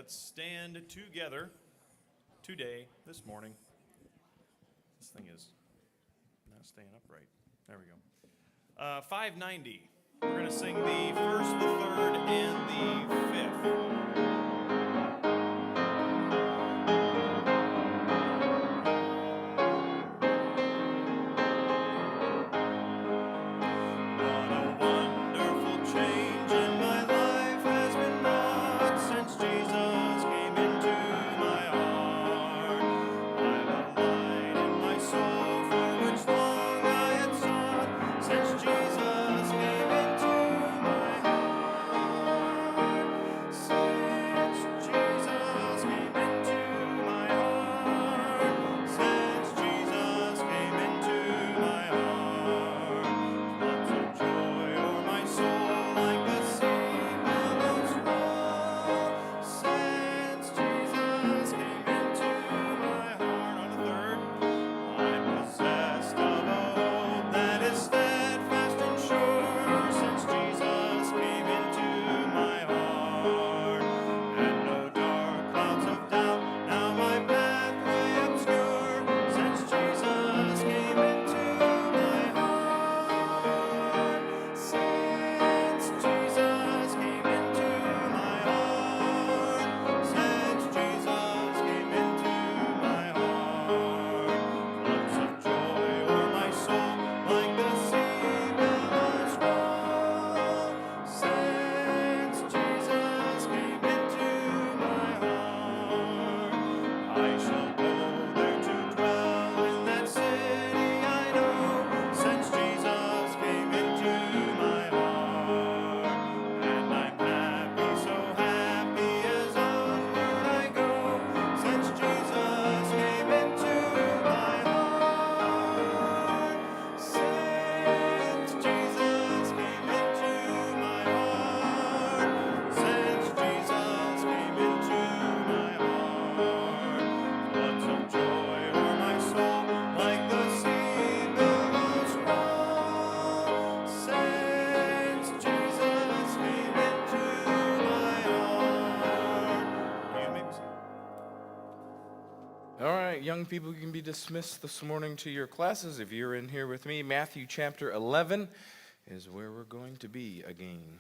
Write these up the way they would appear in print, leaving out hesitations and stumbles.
Let's stand together today, this morning. This thing is not staying upright. There we go. 590. We're going to sing the first, the third, and the fifth. Young people, you can be dismissed this morning to your classes. If you're in here with me, Matthew chapter 11 is where we're going to be again.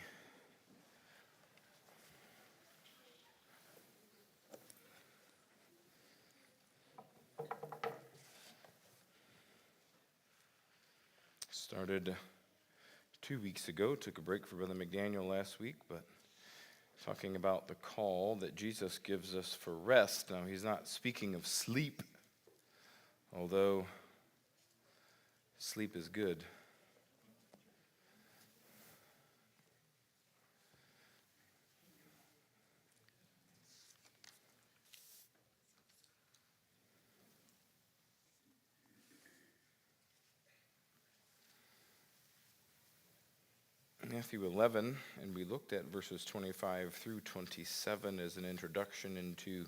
Started 2 weeks ago, took a break for Brother McDaniel last week, but talking about the call that Jesus gives us for rest. Now, he's not speaking of sleep, although sleep is good. Matthew 11, and we looked at verses 25 through 27 as an introduction into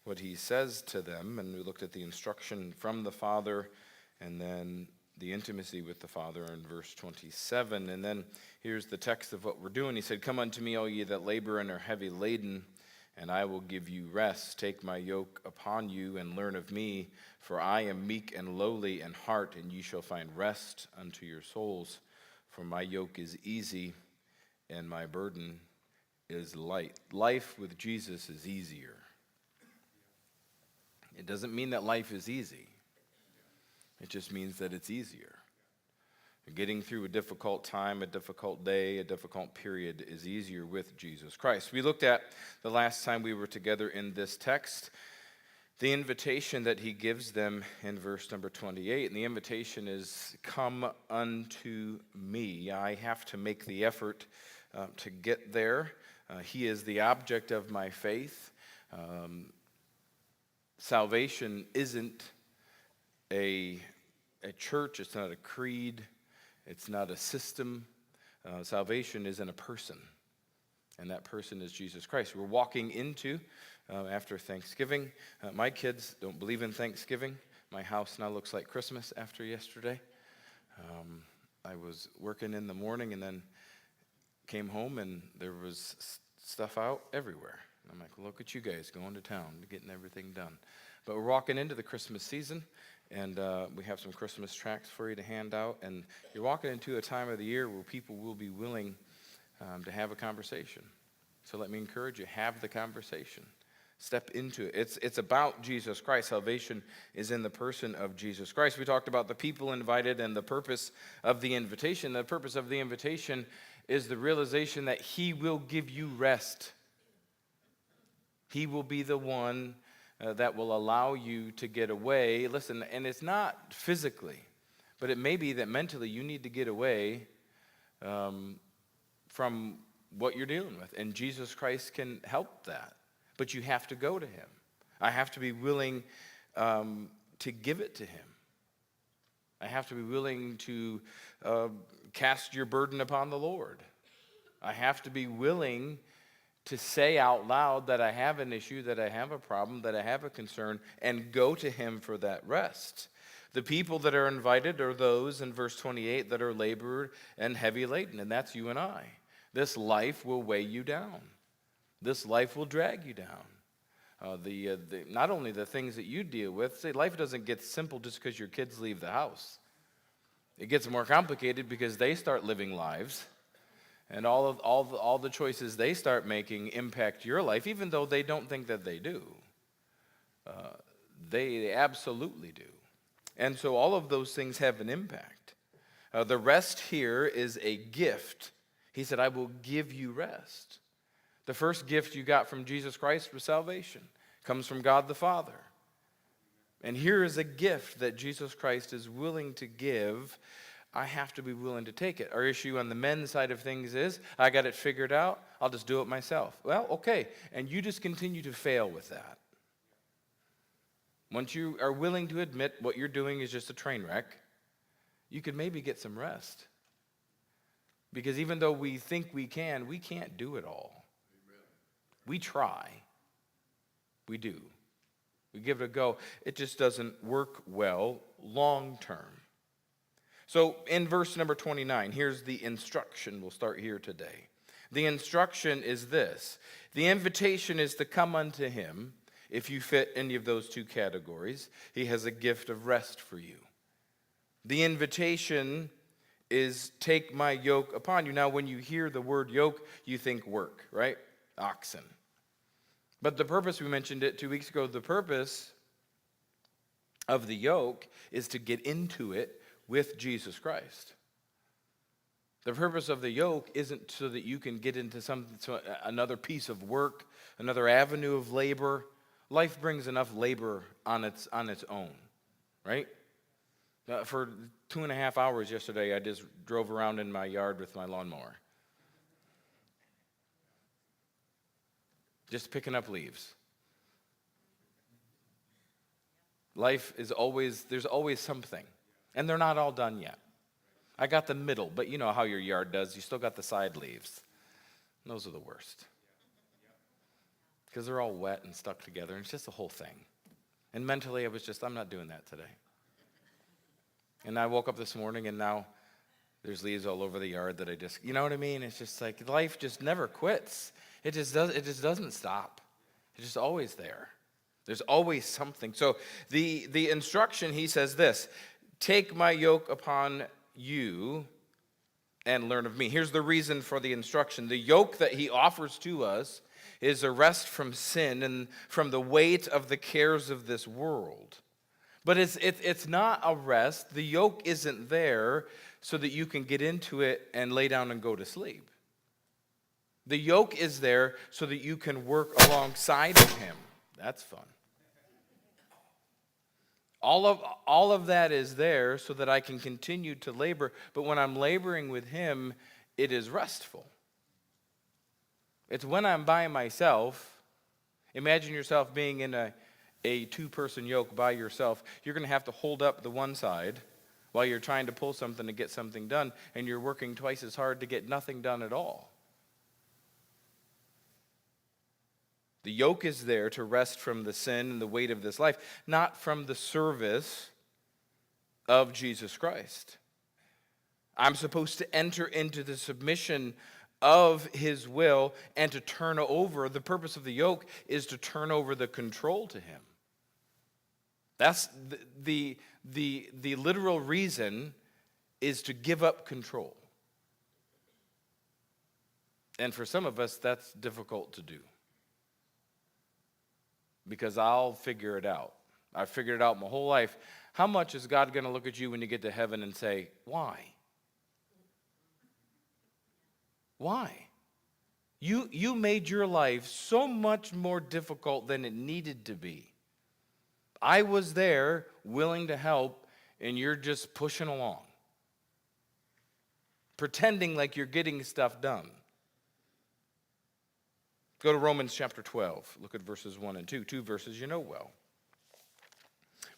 what he says to them, and we looked at the instruction from the Father and then the intimacy with the Father in verse 27. And then here's the text of what we're doing. He said, "Come unto me, all ye that labor and are heavy laden, and I will give you rest. Take my yoke upon you and learn of me, for I am meek and lowly in heart, and ye shall find rest unto your souls. For my yoke is easy and my burden is light." Life with Jesus is easier. It doesn't mean that life is easy. It just means that it's easier. Getting through a difficult time, a difficult day, a difficult period is easier with Jesus Christ. We looked at the last time we were together in this text, the invitation that he gives them in verse number 28. And the invitation is, "Come unto me." I have to make the effort to get there. He is the object of my faith. Salvation isn't a church. It's not a creed. It's not a system. Salvation is in a person, and that person is Jesus Christ. We're walking into, after Thanksgiving. My kids don't believe in Thanksgiving. My house now looks like Christmas after yesterday. I was working in the morning and then came home, and there was stuff out everywhere. I'm like, look at you guys going to town, getting everything done. But we're walking into the Christmas season, and we have some Christmas tracts for you to hand out. And you're walking into a time of the year where people will be willing to have a conversation. So let me encourage you, have the conversation. Step into it. It's about Jesus Christ. Salvation is in the person of Jesus Christ. We talked about the people invited and the purpose of the invitation. The purpose of the invitation is the realization that he will give you rest. He will be the one that will allow you to get away. Listen, and it's not physically, but it may be that mentally you need to get away from what you're dealing with. And Jesus Christ can help that. But you have to go to him. I have to be willing to give it to him. I have to be willing to cast your burden upon the Lord. I have to be willing to say out loud that I have an issue, that I have a problem, that I have a concern, and go to him for that rest. The people that are invited are those in verse 28 that are labored and heavy laden, and that's you and I. This life will weigh you down. This life will drag you down. Not only the things that you deal with, say life doesn't get simple just because your kids leave the house. It gets more complicated because they start living lives, and all the choices they start making impact your life, even though they don't think that they do. They absolutely do. And so all of those things have an impact. The rest here is a gift. He said, I will give you rest. The first gift you got from Jesus Christ was salvation. It comes from God the Father. And here is a gift that Jesus Christ is willing to give. I have to be willing to take it. Our issue on the men's side of things is, I got it figured out, I'll just do it myself. Well, okay, and you just continue to fail with that. Once you are willing to admit what you're doing is just a train wreck, you could maybe get some rest. Because even though we think we can't do it all. We try. We do. We give it a go. It just doesn't work well long term. So in verse number 29, here's the instruction. We'll start here today. The instruction is this. The invitation is to come unto him. If you fit any of those two categories, he has a gift of rest for you. The invitation is take my yoke upon you. Now, when you hear the word yoke, you think work, right? Oxen. But the purpose, we mentioned it 2 weeks ago, the purpose of the yoke is to get into it with Jesus Christ. The purpose of the yoke isn't so that you can get into another piece of work, another avenue of labor. Life brings enough labor on its own, right? For 2.5 hours yesterday, I just drove around in my yard with my lawnmower. Just picking up leaves. Life is there's always something. And they're not all done yet. I got the middle, but you know how your yard does. You still got the side leaves. And those are the worst. Because they're all wet and stuck together, and it's just a whole thing. And mentally, I'm not doing that today. And I woke up this morning, and now there's leaves all over the yard that you know what I mean? It's just like life just never quits. It just doesn't stop. It's just always there. There's always something. So the instruction, he says this, take my yoke upon you and learn of me. Here's the reason for the instruction. The yoke that he offers to us is a rest from sin and from the weight of the cares of this world. But it's not a rest. The yoke isn't there so that you can get into it and lay down and go to sleep. The yoke is there so that you can work alongside of him. That's fun. All of that is there so that I can continue to labor. But when I'm laboring with him, it is restful. It's when I'm by myself. Imagine yourself being in a two-person yoke by yourself. You're going to have to hold up the one side while you're trying to pull something to get something done, and you're working twice as hard to get nothing done at all. The yoke is there to rest from the sin and the weight of this life, not from the service of Jesus Christ. I'm supposed to enter into the submission of his will and to turn over. The purpose of the yoke is to turn over the control to him. That's the literal reason is to give up control. And for some of us, that's difficult to do. Because I'll figure it out. I've figured it out my whole life. How much is God going to look at you when you get to heaven and say, why? Why? You made your life so much more difficult than it needed to be. I was there willing to help, and you're just pushing along. Pretending like you're getting stuff done. Go to Romans chapter 12. Look at verses 1 and 2. Two verses you know well.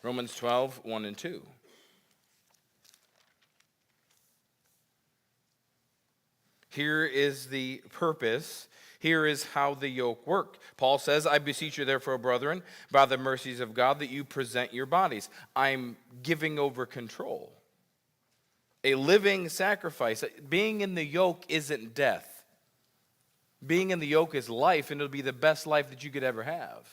Romans 12, 1 and 2. Here is the purpose. Here is how the yoke worked. Paul says, I beseech you therefore, brethren, by the mercies of God, that you present your bodies. I'm giving over control. A living sacrifice. Being in the yoke isn't death. Being in the yoke is life, and it'll be the best life that you could ever have.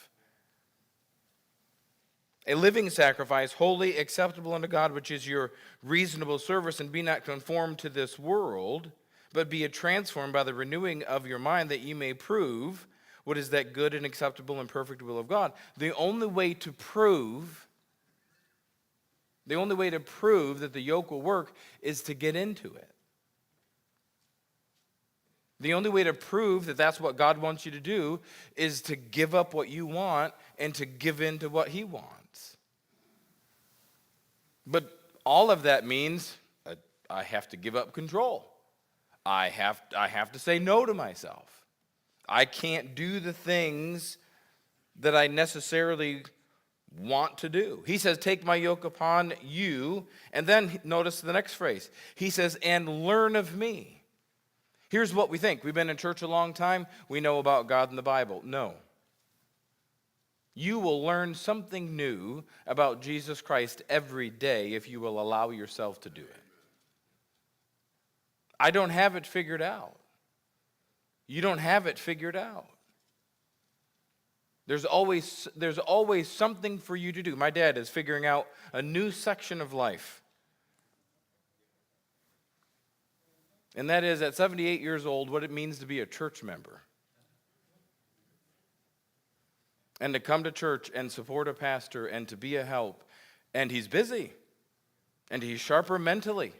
A living sacrifice, holy, acceptable unto God, which is your reasonable service, and be not conformed to this world, but be transformed by the renewing of your mind, that ye may prove what is that good and acceptable and perfect will of God. The only way to prove that the yoke will work is to get into it. The only way to prove that that's what God wants you to do is to give up what you want and to give in to what he wants. But all of that means I have to give up control. I have to say no to myself. I can't do the things that I necessarily want to do. He says, take my yoke upon you. And then notice the next phrase. He says, and learn of me. Here's what we think. We've been in church a long time. We know about God and the Bible. No. You will learn something new about Jesus Christ every day if you will allow yourself to do it. I don't have it figured out. You don't have it figured out. There's always something for you to do. My dad is figuring out a new section of life. And that is, at 78 years old, what it means to be a church member. And to come to church and support a pastor and to be a help. And he's busy. And he's sharper mentally.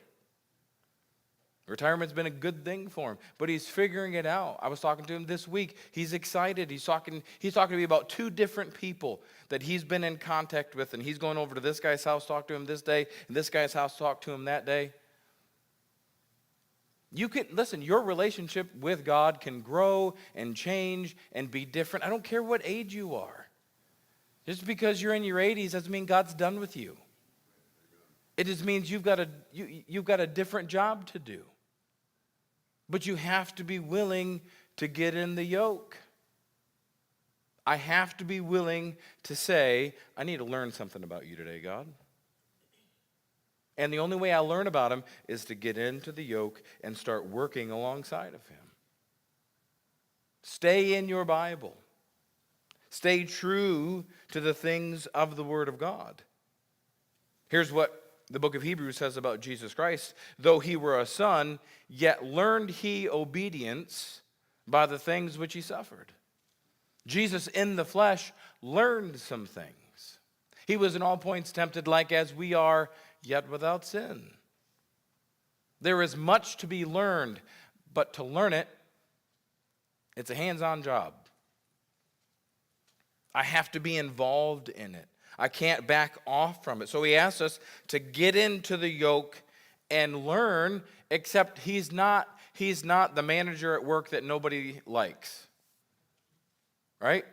Retirement's been a good thing for him, but he's figuring it out. I was talking to him this week. He's excited. He's talking to me about 2 different people that he's been in contact with, and he's going over to this guy's house, talk to him this day, and this guy's house, talk to him that day. You can, listen, your relationship with God can grow and change and be different. I don't care what age you are. Just because you're in your 80s doesn't mean God's done with you. It just means you've got a different job to do. But you have to be willing to get in the yoke. I have to be willing to say, I need to learn something about you today, God. And the only way I learn about him is to get into the yoke and start working alongside of him. Stay in your Bible. Stay true to the things of the Word of God. Here's what the book of Hebrews says about Jesus Christ. Though he were a son, yet learned he obedience by the things which he suffered. Jesus in the flesh learned some things. He was in all points tempted like as we are, yet without sin. There is much to be learned, but to learn it, it's a hands-on job. I have to be involved in it. I can't back off from it. So he asks us to get into the yoke and learn, except he's not the manager at work that nobody likes. Right?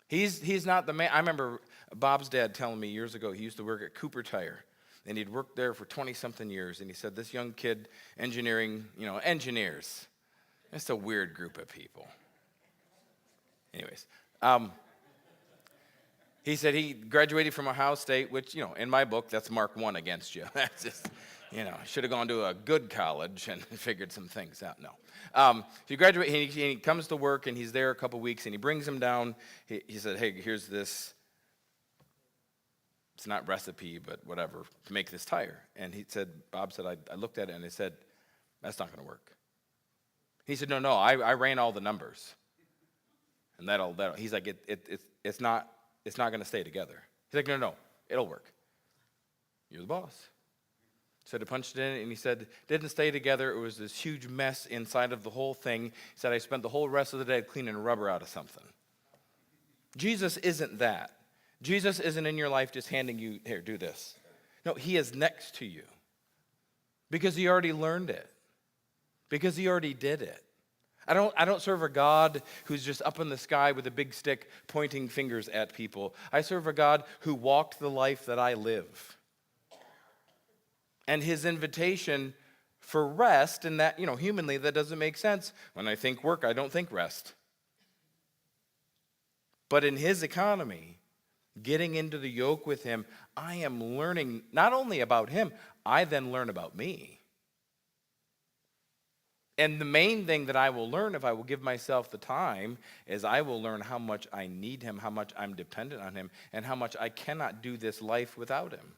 He's not the man. I remember Bob's dad telling me years ago, he used to work at Cooper Tire. And he'd worked there for 20-something years. And he said, this young kid, engineering, engineers. It's a weird group of people. Anyways. He said he graduated from Ohio State, which, in my book, that's Mark 1 against you. That's just, Should have gone to a good college and figured some things out. No. So he graduates, and he comes to work, and he's there a couple weeks, and he brings him down. He said, hey, here's this. It's not recipe, but whatever, to make this tire. And Bob said, I looked at it, and I said, that's not going to work. He said, no, I ran all the numbers. And that'll he's like, it's not going to stay together. He's like, no, it'll work. You're the boss. So he punched it in, and he said, didn't stay together. It was this huge mess inside of the whole thing. He said, I spent the whole rest of the day cleaning rubber out of something. Jesus isn't that. Jesus isn't in your life just handing you, here, do this. No, he is next to you because he already learned it, because he already did it. I don't serve a God who's just up in the sky with a big stick pointing fingers at people. I serve a God who walked the life that I live. And his invitation for rest, and that, humanly, that doesn't make sense. When I think work, I don't think rest. But in his economy, getting into the yoke with him, I am learning not only about him, I then learn about me. And the main thing that I will learn if I will give myself the time is I will learn how much I need him, how much I'm dependent on him, and how much I cannot do this life without him.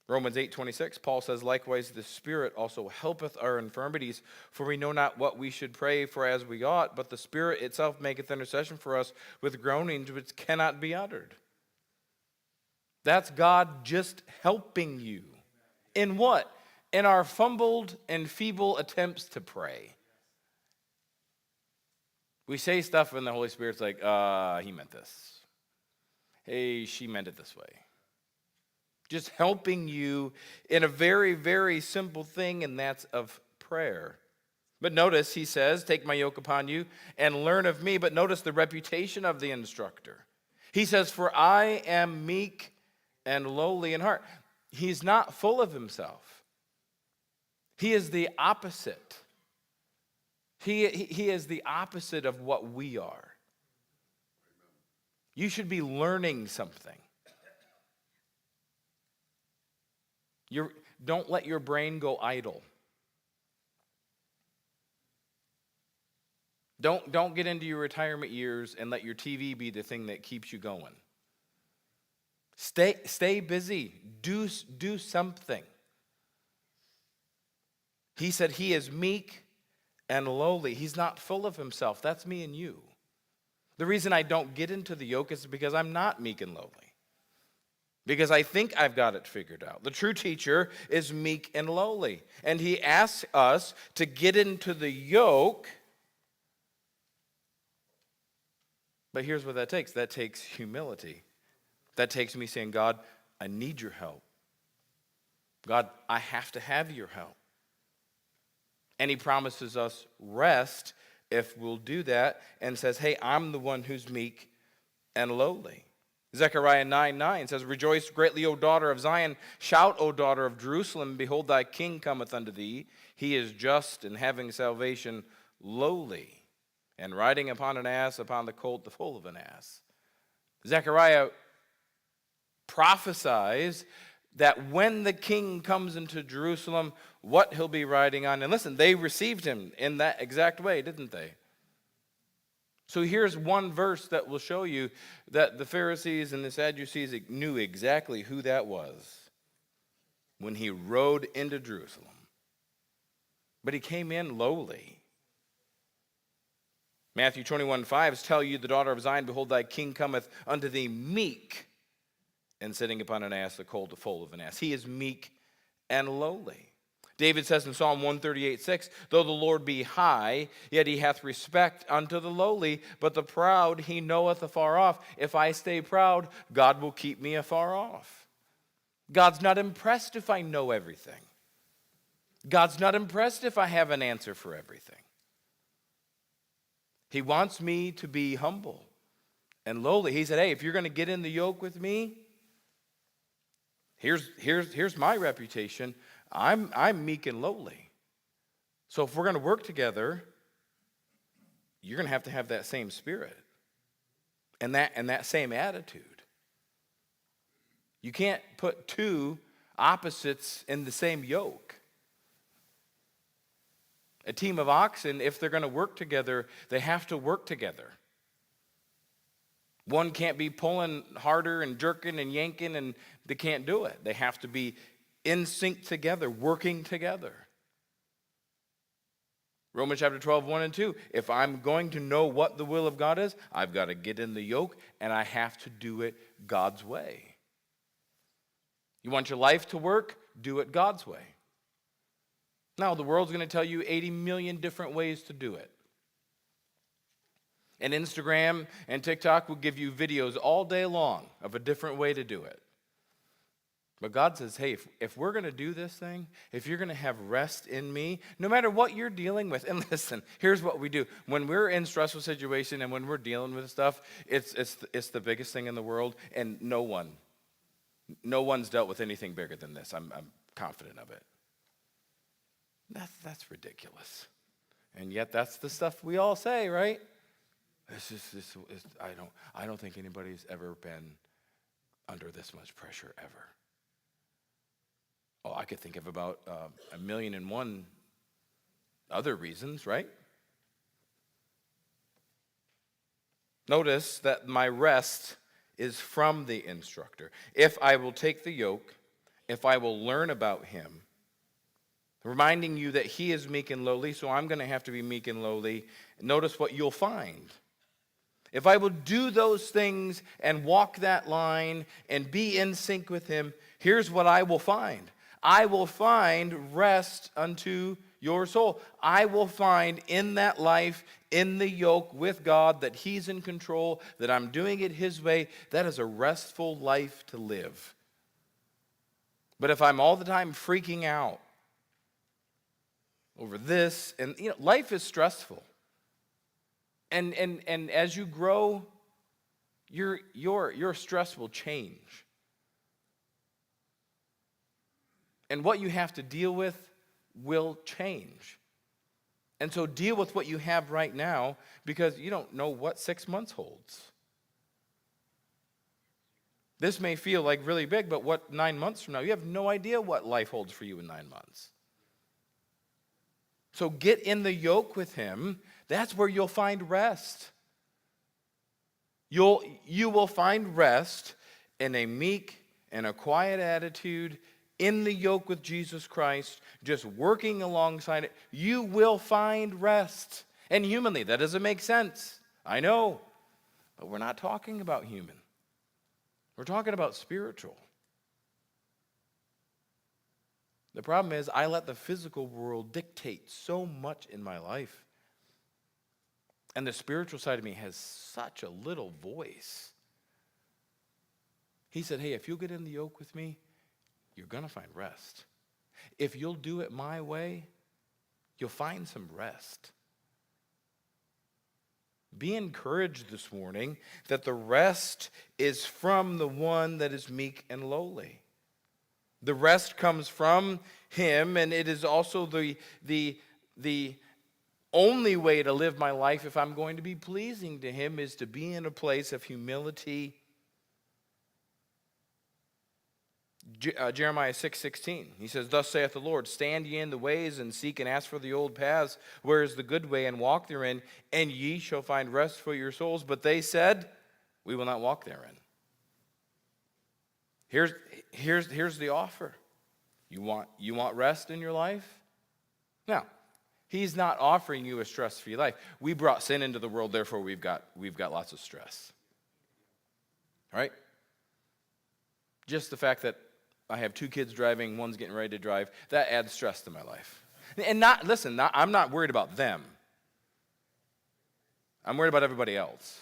Romans 8:26, Paul says, likewise the Spirit also helpeth our infirmities, for we know not what we should pray for as we ought, but the Spirit itself maketh intercession for us with groanings which cannot be uttered. That's God just helping you. In what? In our fumbled and feeble attempts to pray. We say stuff and the Holy Spirit's like, he meant this. Hey, she meant it this way. Just helping you in a very, very simple thing, and that's of prayer. But notice, he says, take my yoke upon you and learn of me. But notice the reputation of the instructor. He says, for I am meek and lowly in heart. He's not full of himself. He is the opposite. He is the opposite of what we are. You should be learning something. Don't let your brain go idle. Don't get into your retirement years and let your TV be the thing that keeps you going. Stay busy. Do something. He said he is meek and lowly. He's not full of himself. That's me and you. The reason I don't get into the yoke is because I'm not meek and lowly. Because I think I've got it figured out. The true teacher is meek and lowly. And he asks us to get into the yoke. But here's what that takes. That takes humility. That takes me saying, God, I need your help. God, I have to have your help. And he promises us rest if we'll do that, and says, hey, I'm the one who's meek and lowly. Zechariah 9:9 says, rejoice greatly, O daughter of Zion. Shout, O daughter of Jerusalem. Behold, thy king cometh unto thee. He is just and having salvation, lowly, and riding upon an ass, upon the colt, the foal of an ass. Zechariah prophesies that when the king comes into Jerusalem, what he'll be riding on. And listen, they received him in that exact way, didn't they? So here's one verse that will show you that the Pharisees and the Sadducees knew exactly who that was when he rode into Jerusalem. But he came in lowly. Matthew 21:5 tell you, the daughter of Zion, behold, thy king cometh unto thee meek, and sitting upon an ass, the colt, the foal of an ass. He is meek and lowly. David says in Psalm 138:6, though the Lord be high, yet he hath respect unto the lowly, but the proud he knoweth afar off. If I stay proud, God will keep me afar off. God's not impressed if I know everything. God's not impressed if I have an answer for everything. He wants me to be humble and lowly. He said, hey, if you're going to get in the yoke with me, here's my reputation. I'm meek and lowly. So if we're going to work together, you're going to have that same spirit and that same attitude. You can't put two opposites in the same yoke. A team of oxen, if they're going to work together, they have to work together. One can't be pulling harder and jerking and yanking, and they can't do it. They have to be in sync together, working together. Romans chapter 12, 1 and 2. If I'm going to know what the will of God is, I've got to get in the yoke, and I have to do it God's way. You want your life to work? Do it God's way. Now, the world's going to tell you 80 million different ways to do it. And Instagram and TikTok will give you videos all day long of a different way to do it. But God says, hey, if we're going to do this thing, if you're going to have rest in me, no matter what you're dealing with, and listen, here's what we do. When we're in stressful situation and when we're dealing with stuff, it's the biggest thing in the world, and no one's dealt with anything bigger than this. I'm confident of it. That's ridiculous. And yet that's the stuff we all say, right? I don't think anybody's ever been under this much pressure ever. Oh, I could think of about 1,000,001 other reasons, right? Notice that my rest is from the instructor. If I will take the yoke, if I will learn about him, reminding you that he is meek and lowly, so I'm going to have to be meek and lowly. Notice what you'll find. If I will do those things and walk that line and be in sync with him, here's what I will find. I will find rest unto your soul. I will find in that life, in the yoke with God, that he's in control, that I'm doing it his way. That is a restful life to live. But if I'm all the time freaking out over this, and life is stressful. And as you grow, your stress will change. And what you have to deal with will change. And so deal with what you have right now, because you don't know what 6 months holds. This may feel like really big, but what 9 months from now? You have no idea what life holds for you in 9 months. So get in the yoke with him. That's where you'll find rest. You will find rest in a meek and a quiet attitude, in the yoke with Jesus Christ, just working alongside it. You will find rest. And humanly, that doesn't make sense. I know. But we're not talking about human. We're talking about spiritual. The problem is I let the physical world dictate so much in my life. And the spiritual side of me has such a little voice. He said, hey, if you'll get in the yoke with me, you're going to find rest. If you'll do it my way, you'll find some rest. Be encouraged this morning that the rest is from the one that is meek and lowly. The rest comes from him, and it is also the only way to live my life if I'm going to be pleasing to him is to be in a place of humility. Jeremiah 6:16, he says, thus saith the Lord, stand ye in the ways and seek and ask for the old paths, where is the good way, and walk therein, and ye shall find rest for your souls. But they said, we will not walk therein. Here's the offer. You want rest in your life? Now, he's not offering you a stress-free life. We brought sin into the world, therefore we've got lots of stress. All right? Just the fact that I have 2 kids driving, one's getting ready to drive, that adds stress to my life. And I'm not worried about them. I'm worried about everybody else.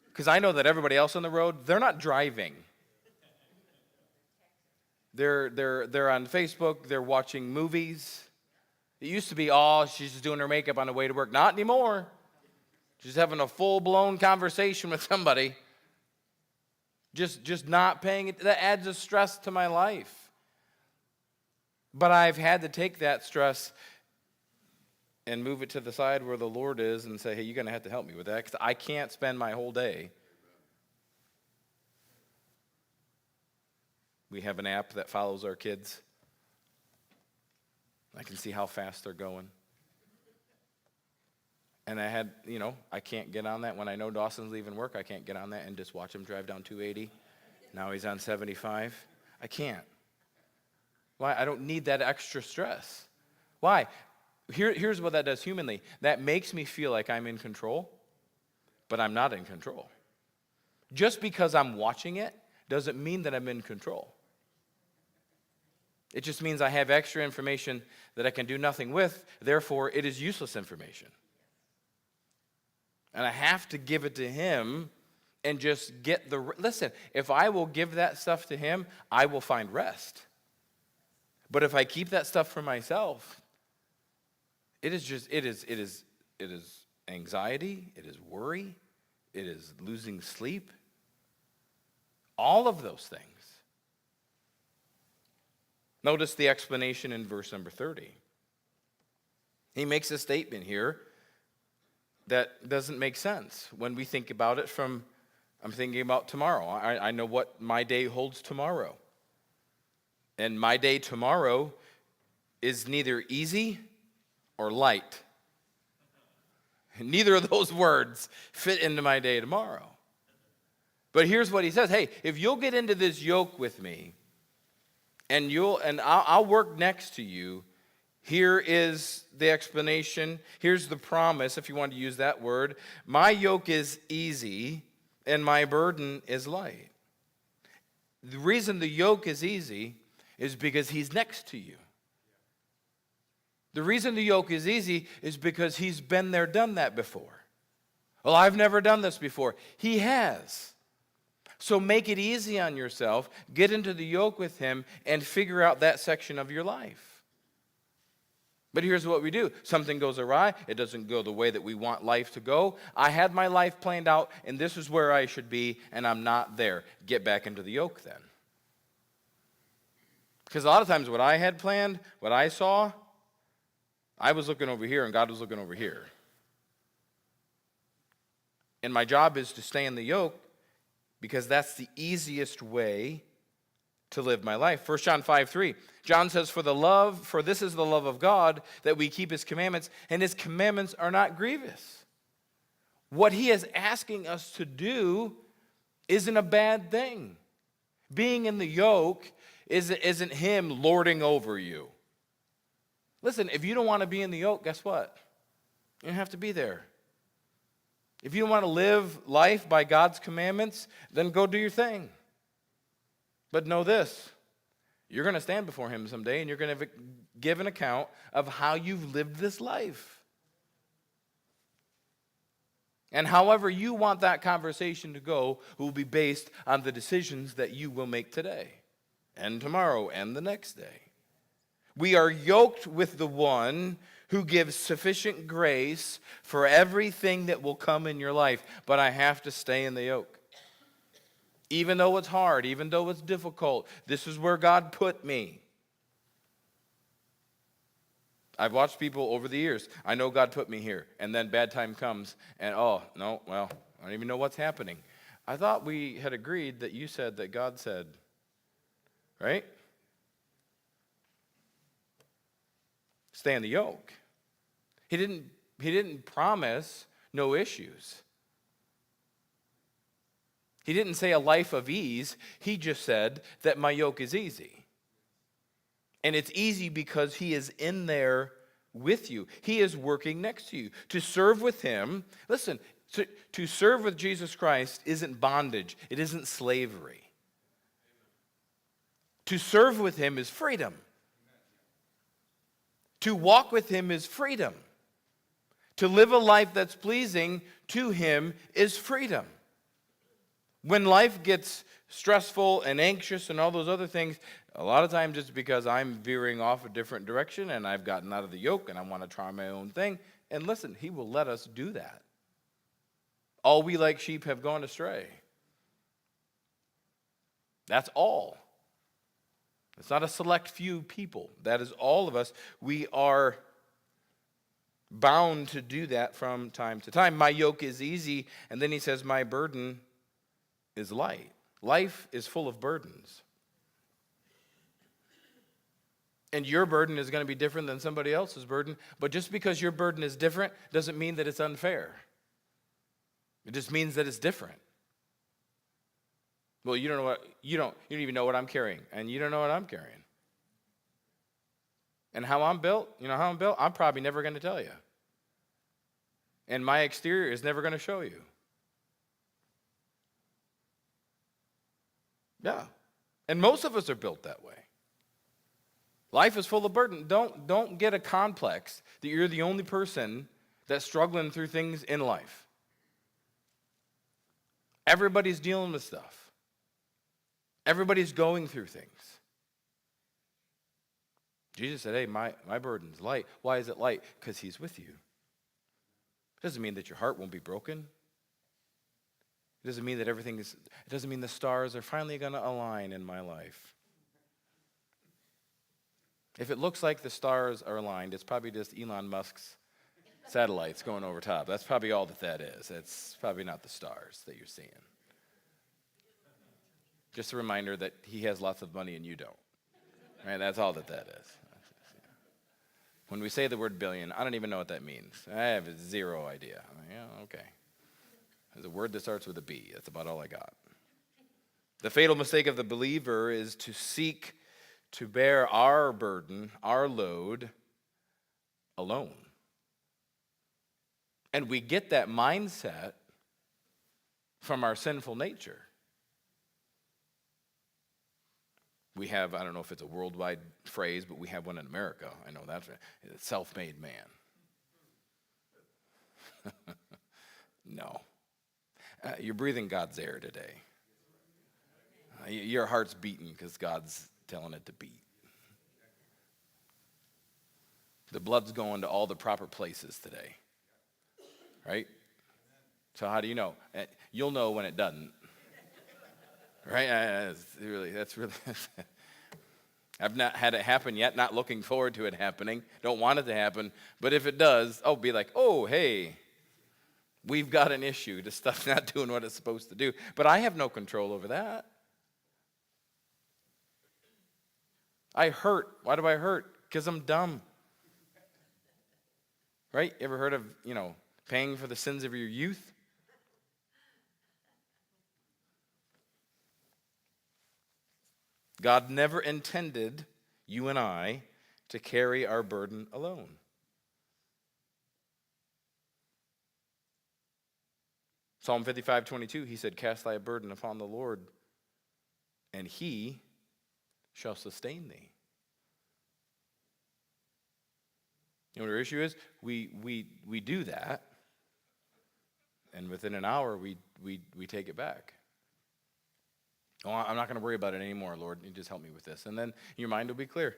Because I know that everybody else on the road, they're not driving. They're on Facebook, they're watching movies. It used to be, she's just doing her makeup on the way to work. Not anymore. She's having a full-blown conversation with somebody. Just not paying it. That adds a stress to my life. But I've had to take that stress and move it to the side where the Lord is and say, hey, you're going to have to help me with that, because I can't spend my whole day We have an app that follows our kids. I can see how fast they're going. And I can't get on that. When I know Dawson's leaving work, I can't get on that and just watch him drive down 280. Now he's on 75. I can't. Why? I don't need that extra stress. Why? Here's what that does humanly. That makes me feel like I'm in control, but I'm not in control. Just because I'm watching it doesn't mean that I'm in control. It just means I have extra information that I can do nothing with. Therefore, it is useless information. And I have to give it to him and just get listen, if I will give that stuff to him, I will find rest. But if I keep that stuff for myself, it is anxiety, it is worry, it is losing sleep. All of those things. Notice the explanation in verse number 30. He makes a statement here that doesn't make sense when we think about it I'm thinking about tomorrow. I know what my day holds tomorrow. And my day tomorrow is neither easy or light. Neither of those words fit into my day tomorrow. But here's what he says. Hey, if you'll get into this yoke with me, and I'll work next to you, here is the explanation. Here's the promise, if you want to use that word. My yoke is easy, and my burden is light. The reason the yoke is easy is because he's next to you. The reason the yoke is easy is because he's been there, done that before. Well, I've never done this before. He has. So make it easy on yourself, get into the yoke with him, and figure out that section of your life. But here's what we do. Something goes awry. It doesn't go the way that we want life to go. I had my life planned out, and this is where I should be, and I'm not there. Get back into the yoke then. Because a lot of times what I had planned, what I saw, I was looking over here, and God was looking over here. And my job is to stay in the yoke, because that's the easiest way to live my life. 1 John 5:3. John says, for this is the love of God, that we keep his commandments, and his commandments are not grievous. What he is asking us to do isn't a bad thing. Being in the yoke isn't him lording over you. Listen, if you don't want to be in the yoke, guess what? You don't have to be there. If you want to live life by God's commandments, then go do your thing. But know this, you're going to stand before him someday, and you're going to give an account of how you've lived this life. And however you want that conversation to go will be based on the decisions that you will make today and tomorrow and the next day. We are yoked with the one who gives sufficient grace for everything that will come in your life, but I have to stay in the yoke. Even though it's hard, even though it's difficult, this is where God put me. I've watched people over the years. I know God put me here, and then bad time comes, and I don't even know what's happening. I thought we had agreed that you said that God said, right? Stay in the yoke. He didn't promise no issues. He didn't say a life of ease. He just said that my yoke is easy. And it's easy because he is in there with you. He is working next to you. To serve with him, listen, to serve with Jesus Christ isn't bondage. It isn't slavery. To serve with him is freedom. To walk with him is freedom. To live a life that's pleasing to him is freedom. When life gets stressful and anxious and all those other things, a lot of times it's because I'm veering off a different direction and I've gotten out of the yoke and I want to try my own thing. And listen, he will let us do that. All we like sheep have gone astray. That's all. It's not a select few people. That is all of us. We are bound to do that from time to time. My yoke is easy, and then he says, my burden is light. Life is full of burdens. And your burden is going to be different than somebody else's burden. But just because your burden is different doesn't mean that it's unfair. It just means that it's different. Well, you don't even know what I'm carrying, and you don't know what I'm carrying. And how I'm built, I'm probably never going to tell you. And my exterior is never going to show you. Yeah. And most of us are built that way. Life is full of burden. Don't get a complex that you're the only person that's struggling through things in life. Everybody's dealing with stuff. Everybody's going through things. Jesus said, hey, my burden's light. Why is it light? Because he's with you. It doesn't mean that your heart won't be broken. It doesn't mean that it doesn't mean the stars are finally going to align in my life. If it looks like the stars are aligned, it's probably just Elon Musk's satellites going over top. That's probably all that is. It's probably not the stars that you're seeing. Just a reminder that he has lots of money and you don't. Right? That's all that is. When we say the word billion, I don't even know what that means. I have zero idea. Okay. There's a word that starts with a B. That's about all I got. The fatal mistake of the believer is to seek to bear our burden, our load, alone. And we get that mindset from our sinful nature. We have, I don't know if it's a worldwide phrase, but we have one in America. I know that's self-made man. No. You're breathing God's air today. Your heart's beating because God's telling it to beat. The blood's going to all the proper places today. Right? So how do you know? You'll know when it doesn't. Right? That's really. I've not had it happen yet, not looking forward to it happening. Don't want it to happen. But if it does, I'll be like, oh, hey, we've got an issue. This stuff's not doing what it's supposed to do. But I have no control over that. I hurt. Why do I hurt? Because I'm dumb. Right? You ever heard of, paying for the sins of your youth? God never intended you and I to carry our burden alone. Psalm 55:22, he said, cast thy burden upon the Lord, and he shall sustain thee. You know what our issue is? We do that, and within an hour we take it back. Oh, I'm not going to worry about it anymore, Lord. You just help me with this. And then your mind will be clear.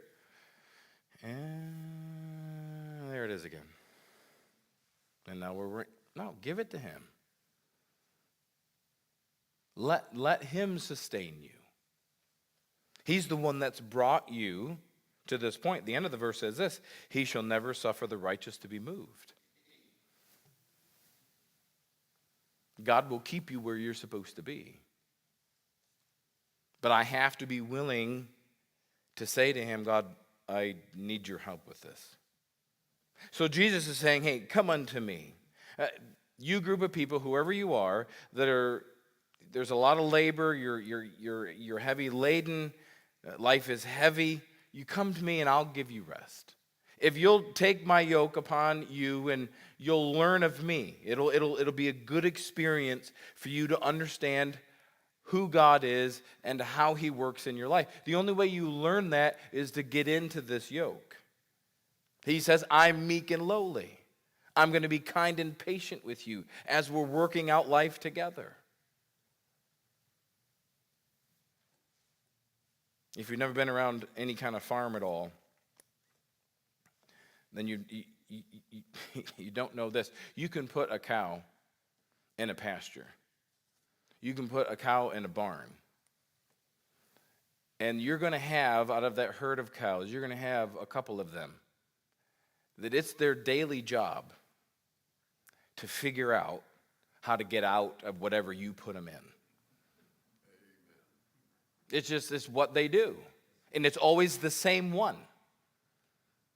And there it is again. And now no, give it to him. Let him sustain you. He's the one that's brought you to this point. The end of the verse says this, he shall never suffer the righteous to be moved. God will keep you where you're supposed to be. But I have to be willing to say to him, God, I need your help with this. So Jesus is saying, hey, come unto me. You group of people, whoever you are, there's a lot of labor, you're heavy laden, life is heavy. You come to me and I'll give you rest. If you'll take my yoke upon you and you'll learn of me, it'll be a good experience for you to understand who God is and how he works in your life. The only way you learn that is to get into this yoke. He says, I'm meek and lowly. I'm going to be kind and patient with you as we're working out life together. If you've never been around any kind of farm at all, then you don't know this. You can put a cow in a pasture. You can put a cow in a barn. And you're going to have, out of that herd of cows, you're going to have a couple of them that it's their daily job to figure out how to get out of whatever you put them in. It's what they do. And it's always the same one.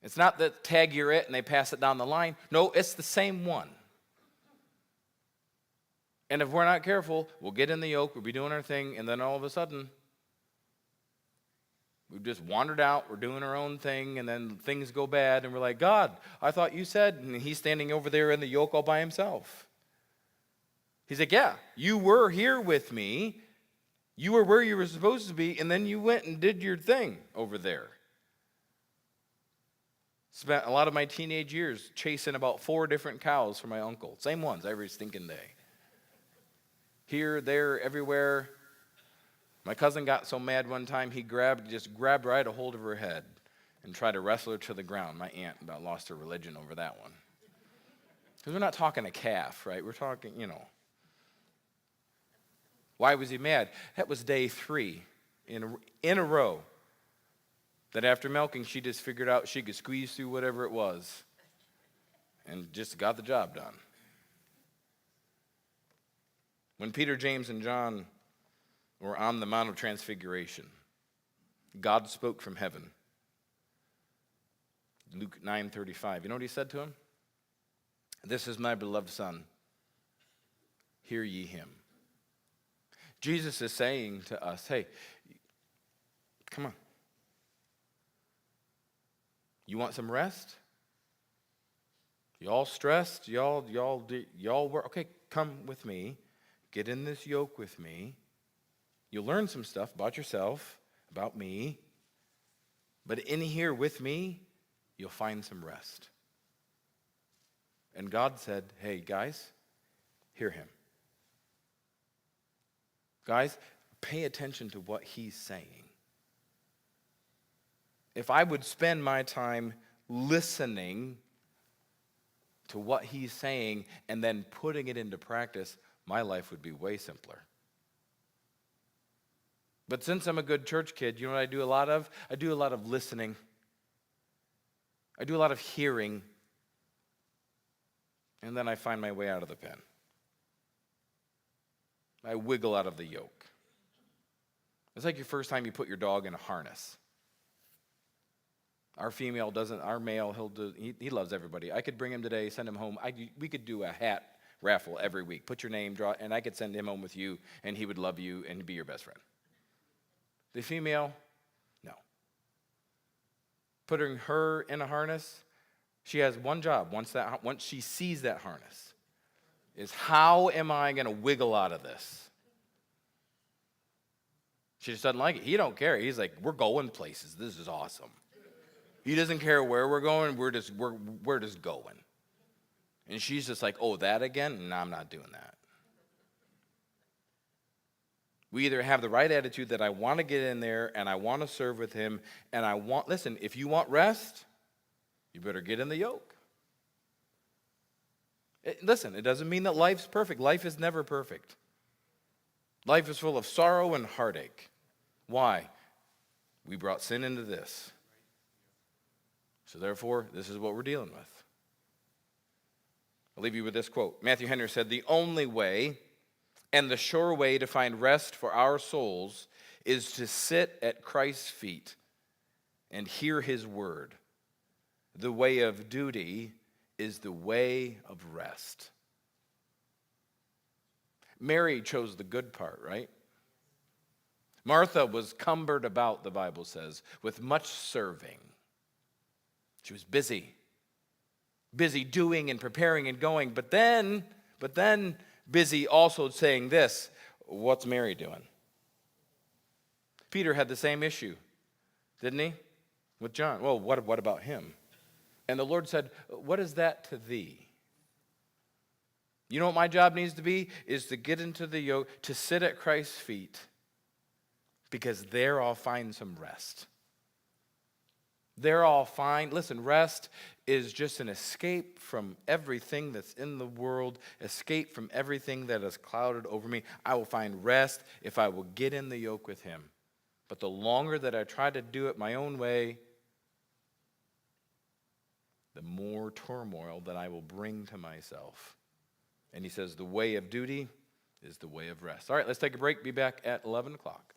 It's not that tag you're it and they pass it down the line. No, it's the same one. And if we're not careful, we'll get in the yoke, we'll be doing our thing, and then all of a sudden, we've just wandered out, we're doing our own thing, and then things go bad, and we're like, God, I thought you said, and he's standing over there in the yoke all by himself. He's like, yeah, you were here with me, you were where you were supposed to be, and then you went and did your thing over there. Spent a lot of my teenage years chasing about 4 different cows for my uncle. Same ones every stinking day. Here, there, everywhere. My cousin got so mad one time, he just grabbed right a hold of her head and tried to wrestle her to the ground. My aunt about lost her religion over that one. Because we're not talking a calf, right? We're talking, Why was he mad? That was day 3 in a row. That after milking, she just figured out she could squeeze through whatever it was and just got the job done. When Peter, James, and John were on the Mount of Transfiguration, God spoke from heaven. Luke 9:35. You know what he said to him? This is my beloved Son. Hear ye him. Jesus is saying to us, hey, come on. You want some rest? Y'all stressed? Y'all work? Okay, come with me. Get in this yoke with me. You'll learn some stuff about yourself, about me. But in here with me, you'll find some rest. And God said, hey, guys, hear him. Guys, pay attention to what he's saying. If I would spend my time listening to what he's saying and then putting it into practice, my life would be way simpler. But since I'm a good church kid, you know what I do a lot of? I do a lot of listening. I do a lot of hearing. And then I find my way out of the pen. I wiggle out of the yoke. It's like your first time you put your dog in a harness. Our female doesn't, our male, he loves everybody. I could bring him today, send him home. We could do a hat raffle every week. Put your name, draw, and I could send him home with you, and he would love you and be your best friend. The female, no. Putting her in a harness, she has one job once she sees that harness, is how am I going to wiggle out of this? She just doesn't like it. He don't care. He's like, we're going places. This is awesome. He doesn't care where we're going. We're just going. And she's just like, oh, that again? No, I'm not doing that. We either have the right attitude that I want to get in there and I want to serve with him and listen, if you want rest, you better get in the yoke. Listen, it doesn't mean that life's perfect. Life is never perfect. Life is full of sorrow and heartache. Why? We brought sin into this. So therefore, this is what we're dealing with. I'll leave you with this quote. Matthew Henry said, the only way and the sure way to find rest for our souls is to sit at Christ's feet and hear his word. The way of duty is the way of rest. Mary chose the good part, right? Martha was cumbered about, the Bible says, with much serving. She was busy doing and preparing and going, but then busy also saying this, what's Mary doing? Peter had the same issue, didn't he? With John. Well, what about him? And the Lord said, what is that to thee? You know what my job needs to be? Is to get into the yoke, to sit at Christ's feet, because there I'll find some rest. There I'll find, listen, rest is just an escape from everything that's in the world, escape from everything that has clouded over me. I will find rest if I will get in the yoke with him. But the longer that I try to do it my own way, the more turmoil that I will bring to myself. And he says the way of duty is the way of rest. All right, let's take a break. Be back at 11 o'clock.